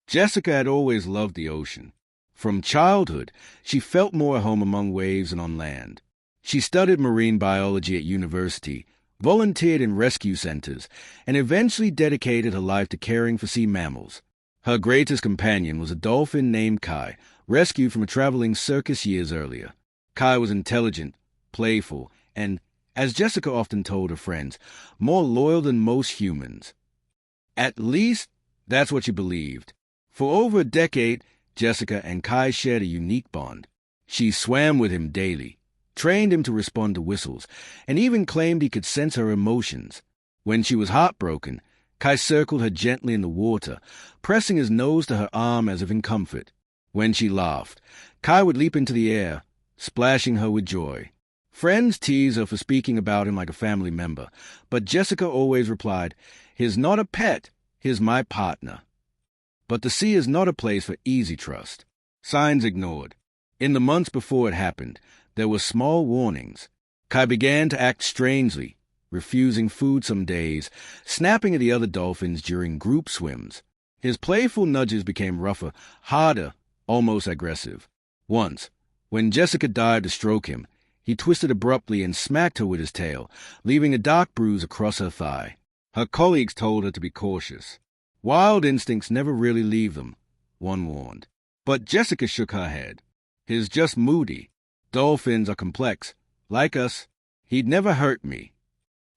Jessica had always loved the ocean. From childhood, she felt more at home among waves and on land. She studied marine biology at university, volunteered in rescue centers, and eventually dedicated her life to caring for sea mammals. Her greatest companion was a dolphin named Kai, rescued from a traveling circus years earlier. Kai was intelligent, playful, and, as Jessica often told her friends, more loyal than most humans. At least, that's what she believed. For over a decade, Jessica and Kai shared a unique bond. She swam with him daily, trained him to respond to whistles, and even claimed he could sense her emotions. When she was heartbroken, Kai circled her gently in the water, pressing his nose to her arm as if in comfort. When she laughed, Kai would leap into the air, splashing her with joy. Friends teased her for speaking about him like a family member, but Jessica always replied, "He's not a pet, he's my partner." But the sea is not a place for easy trust. Signs ignored. In the months before it happened, there were small warnings. Kai began to act strangely, refusing food some days, snapping at the other dolphins during group swims. His playful nudges became rougher, harder, almost aggressive. Once, when Jessica dived to stroke him, he twisted abruptly and smacked her with his tail, leaving a dark bruise across her thigh. Her colleagues told her to be cautious. Wild instincts never really leave them, one warned. But Jessica shook her head. He's just moody. Dolphins are complex. Like us, he'd never hurt me.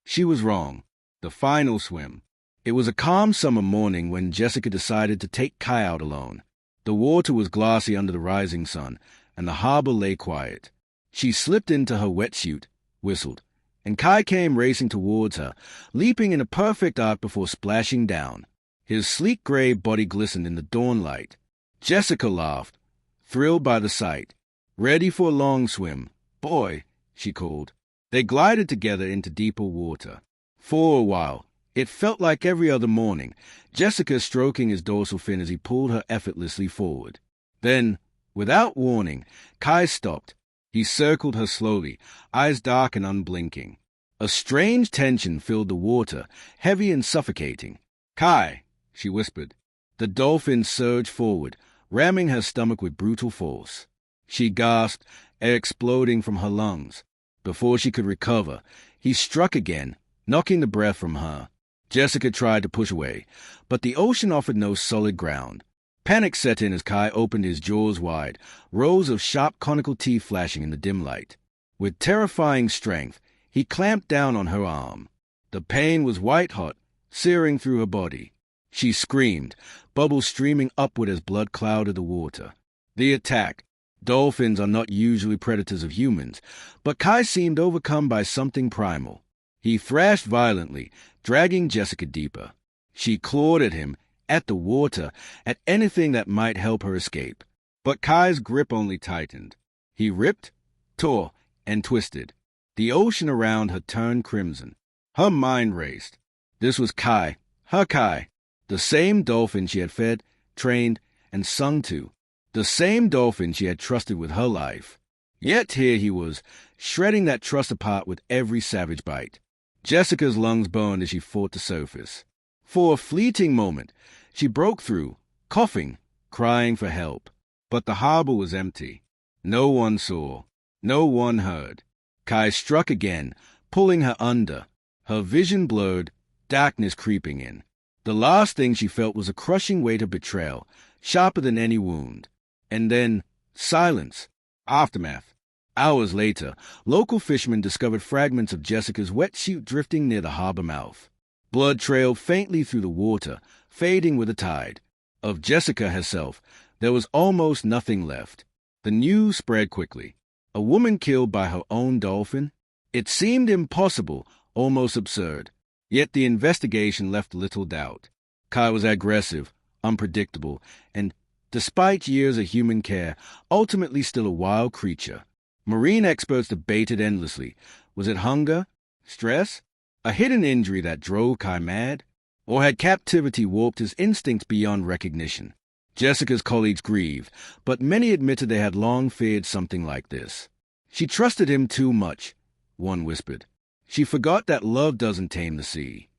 She was wrong. The final swim. It was a calm summer morning when Jessica decided to take Kai out alone. The water was glassy under the rising sun, and the harbor lay quiet. She slipped into her wetsuit, whistled, and Kai came racing towards her, leaping in a perfect arc before splashing down. His sleek gray body glistened in the dawn light. Jessica laughed, thrilled by the sight. "Ready for a long swim, boy," she called. They glided together into deeper water. For a while, it felt like every other morning, Jessica stroking his dorsal fin as he pulled her effortlessly forward. Then, without warning, Kai stopped. He circled her slowly, eyes dark and unblinking. A strange tension filled the water, heavy and suffocating. "Kai," she whispered. The dolphin surged forward, ramming her stomach with brutal force. She gasped, air exploding from her lungs. Before she could recover, he struck again, knocking the breath from her. Jessica tried to push away, but the ocean offered no solid ground. Panic set in as Kai opened his jaws wide, rows of sharp conical teeth flashing in the dim light. With terrifying strength, he clamped down on her arm. The pain was white-hot, searing through her body. She screamed, bubbles streaming upward as blood clouded the water. The attack. Dolphins are not usually predators of humans, but Kai seemed overcome by something primal. He thrashed violently, dragging Jessica deeper. She clawed at him, at the water, at anything that might help her escape. But Kai's grip only tightened. He ripped, tore, and twisted. The ocean around her turned crimson. Her mind raced. This was Kai, her Kai. The same dolphin she had fed, trained, and sung to. The same dolphin she had trusted with her life. Yet here he was, shredding that trust apart with every savage bite. Jessica's lungs burned as she fought to surface. For a fleeting moment, she broke through, coughing, crying for help. But the harbor was empty. No one saw. No one heard. Kai struck again, pulling her under. Her vision blurred, darkness creeping in. The last thing she felt was a crushing weight of betrayal, sharper than any wound. And then, silence. Aftermath. Hours later, local fishermen discovered fragments of Jessica's wetsuit drifting near the harbor mouth. Blood trailed faintly through the water, fading with the tide. Of Jessica herself, there was almost nothing left. The news spread quickly. A woman killed by her own dolphin? It seemed impossible, almost absurd. Yet the investigation left little doubt. Kai was aggressive, unpredictable, and, despite years of human care, ultimately still a wild creature. Marine experts debated endlessly. Was it hunger? Stress? A hidden injury that drove Kai mad? Or had captivity warped his instincts beyond recognition? Jessica's colleagues grieved, but many admitted they had long feared something like this. She trusted him too much, one whispered. She forgot that love doesn't tame the sea.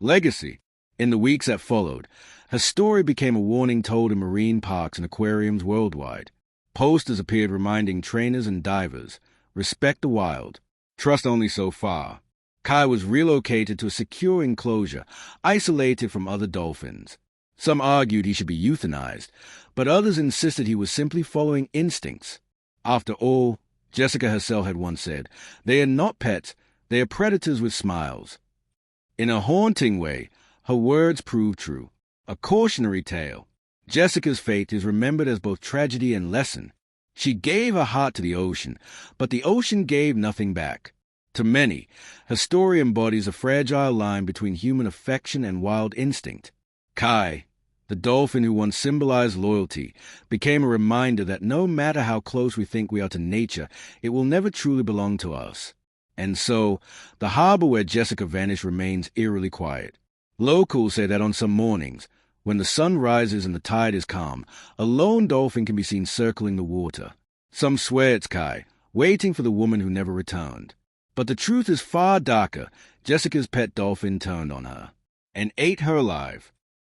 Legacy. In the weeks that followed, her story became a warning told in marine parks and aquariums worldwide. Posters appeared reminding trainers and divers, respect the wild, trust only so far. Kai was relocated to a secure enclosure, isolated from other dolphins. Some argued he should be euthanized, but others insisted he was simply following instincts. After all, Jessica herself had once said, they are not pets, they are predators with smiles. In a haunting way, her words proved true. A cautionary tale. Jessica's fate is remembered as both tragedy and lesson. She gave her heart to the ocean, but the ocean gave nothing back. To many, her story embodies a fragile line between human affection and wild instinct. Kai, the dolphin who once symbolized loyalty, became a reminder that no matter how close we think we are to nature, it will never truly belong to us. And so, the harbor where Jessica vanished remains eerily quiet. Locals say that on some mornings, when the sun rises and the tide is calm, a lone dolphin can be seen circling the water. Some swear it's Kai, waiting for the woman who never returned. But the truth is far darker. Jessica's pet dolphin turned on her and ate her alive.